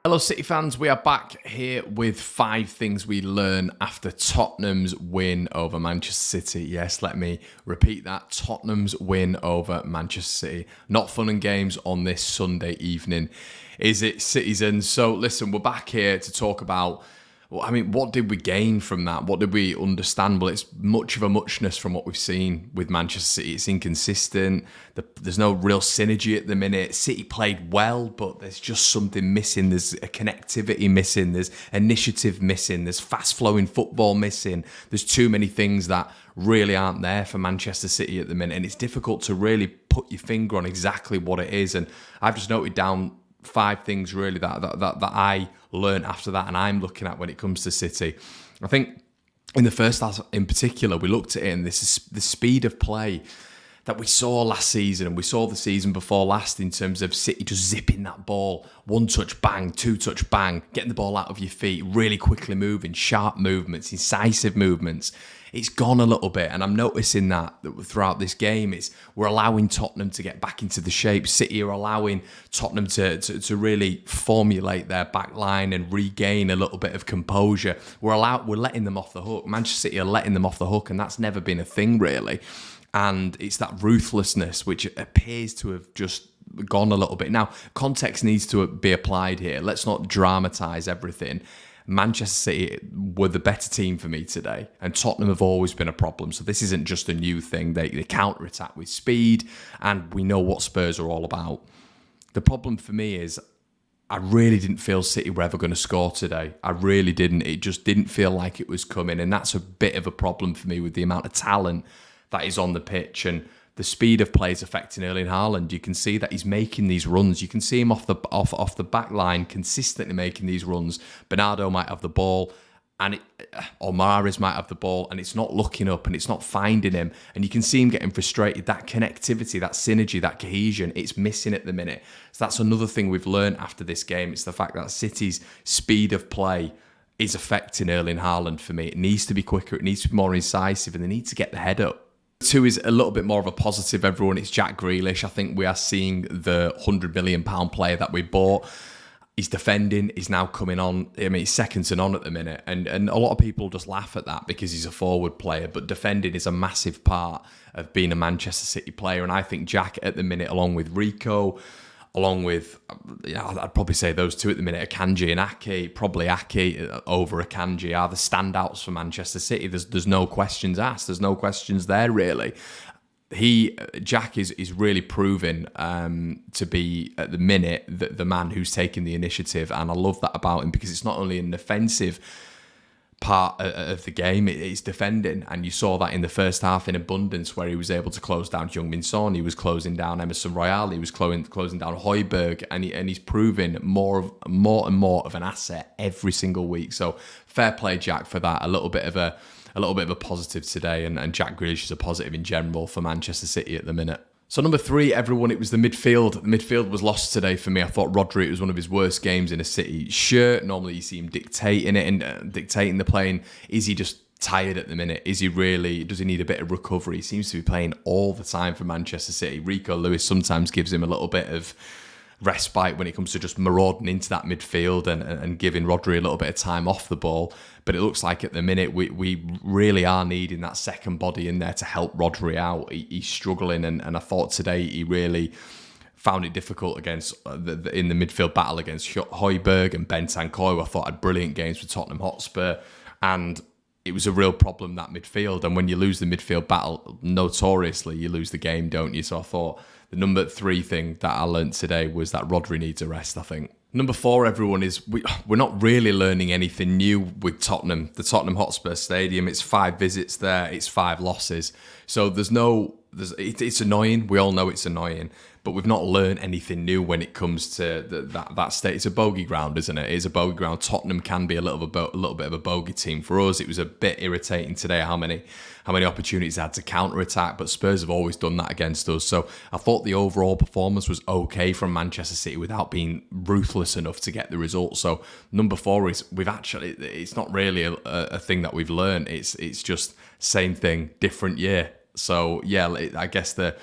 Hello City fans, we are back here with 5 things we learn after Tottenham's win over Manchester City. Yes, let me repeat that, Tottenham's win over Manchester City. Not fun and games on this Sunday evening, is it, citizens? So listen, we're back here to talk about, what did we gain from that? What did we understand? Well, it's much of a muchness from what we've seen with Manchester City. It's inconsistent. There's no real synergy at the minute. City played well, but there's just something missing. There's a connectivity missing. There's initiative missing. There's fast-flowing football missing. There's too many things that really aren't there for Manchester City at the minute, and it's difficult to really put your finger on exactly what it is. And I've just noted down 5 things really that I learned after that and I'm looking at when it comes to City. I think in the first half in particular, we looked at it and this is the speed of play that we saw last season and we saw the season before last in terms of City just zipping that ball, 1 touch bang, 2 touch bang, getting the ball out of your feet, really quickly moving, sharp movements, incisive movements. It's gone a little bit, and I'm noticing that throughout this game, we're allowing Tottenham to get back into the shape. City are allowing Tottenham to really formulate their back line and regain a little bit of composure. We're letting them off the hook. Manchester City are letting them off the hook, and that's never been a thing really. And it's that ruthlessness which appears to have just gone a little bit. Now, context needs to be applied here. Let's not dramatise everything. Manchester City were the better team for me today, and Tottenham have always been a problem. So this isn't just a new thing. They counter-attack with speed, and we know what Spurs are all about. The problem for me is I really didn't feel City were ever going to score today. I really didn't. It just didn't feel like it was coming, and that's a bit of a problem for me with the amount of talent that is on the pitch, and the speed of play is affecting Erling Haaland. You can see that he's making these runs. You can see him off the back line consistently making these runs. Bernardo might have the ball, or Mahrez might have the ball, and it's not looking up and it's not finding him. And you can see him getting frustrated. That connectivity, that synergy, that cohesion, it's missing at the minute. So that's another thing we've learned after this game. It's the fact that City's speed of play is affecting Erling Haaland for me. It needs to be quicker. It needs to be more incisive, and they need to get the head up. 2 is a little bit more of a positive, everyone. It's Jack Grealish. I think we are seeing the £100 million player that we bought. He's defending. He's now coming on. I mean, he's second to none at the minute. And a lot of people just laugh at that because he's a forward player. But defending is a massive part of being a Manchester City player. And I think Jack at the minute, along with Rico, along with, I'd probably say those 2 at the minute, Akanji and Ake, probably Ake over Akanji, are the standouts for Manchester City. There's no questions asked. There's no questions there, really. Jack is really proving to be, at the minute, the man who's taking the initiative. And I love that about him because it's not only an offensive part of the game, it's defending, and you saw that in the first half in abundance, where he was able to close down Heung-min Son, he was closing down Emerson Royale, he was closing down Højbjerg, and he's proving more and more of an asset every single week. So fair play, Jack, for that. A little bit of a positive today, and Jack Grealish is a positive in general for Manchester City at the minute. So number 3, everyone, it was the midfield. The midfield was lost today for me. I thought Rodri, it was one of his worst games in a City shirt. Normally you see him dictating it and dictating the playing. Is he just tired at the minute? Does he need a bit of recovery? He seems to be playing all the time for Manchester City. Rico Lewis sometimes gives him a little bit of respite when it comes to just marauding into that midfield and giving Rodri a little bit of time off the ball. But it looks like at the minute we really are needing that second body in there to help Rodri out. He's struggling, and I thought today he really found it difficult against in the midfield battle against Højbjerg and Bentancur. I thought had brilliant games for Tottenham Hotspur, and it was a real problem, that midfield. And when you lose the midfield battle, notoriously, you lose the game, don't you? So I thought the number 3 thing that I learned today was that Rodri needs a rest, I think. Number 4, everyone, is we're not really learning anything new with Tottenham. The Tottenham Hotspur Stadium, it's 5 visits there, it's 5 losses. So it's annoying. We all know it's annoying. But we've not learned anything new when it comes to that state. It's a bogey ground, isn't it? It is a bogey ground. Tottenham can be a little bit of a bogey team. For us, it was a bit irritating today how many opportunities they had to counter-attack, but Spurs have always done that against us. So I thought the overall performance was okay from Manchester City without being ruthless enough to get the result. So number 4 is it's not really a thing that we've learned. It's just same thing, different year. So yeah, I guess the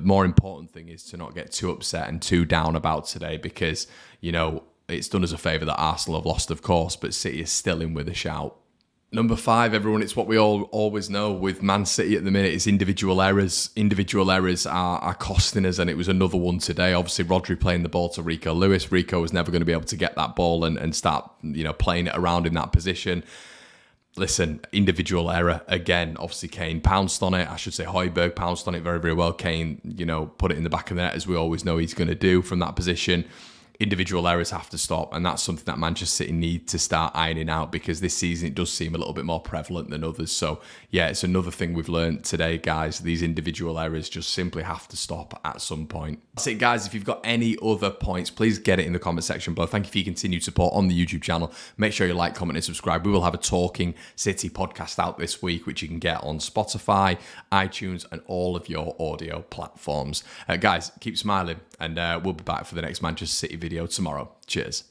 more important thing is to not get too upset and too down about today, because, you know, it's done us a favour that Arsenal have lost, of course, but City is still in with a shout. Number 5, everyone, it's what we all always know with Man City at the minute. It's individual errors. Individual errors are costing us, and it was another one today. Obviously, Rodri playing the ball to Rico Lewis. Rico was never going to be able to get that ball and start, playing it around in that position. Listen, individual error again. Obviously, Kane pounced on it. I should say Højbjerg pounced on it very, very well. Kane, put it in the back of the net, as we always know he's going to do from that position. Individual errors have to stop, and that's something that Manchester City need to start ironing out, because this season it does seem a little bit more prevalent than others. So yeah, it's another thing we've learned today, guys. These individual errors just simply have to stop at some point. That's it, guys. If you've got any other points, please get it in the comment section below. Thank you for your continued support on the YouTube channel. Make sure you like, comment, and subscribe. We will have a Talking City podcast out this week, which you can get on Spotify, iTunes, and all of your audio platforms. Guys, keep smiling, and we'll be back for the next Manchester City video tomorrow. Cheers.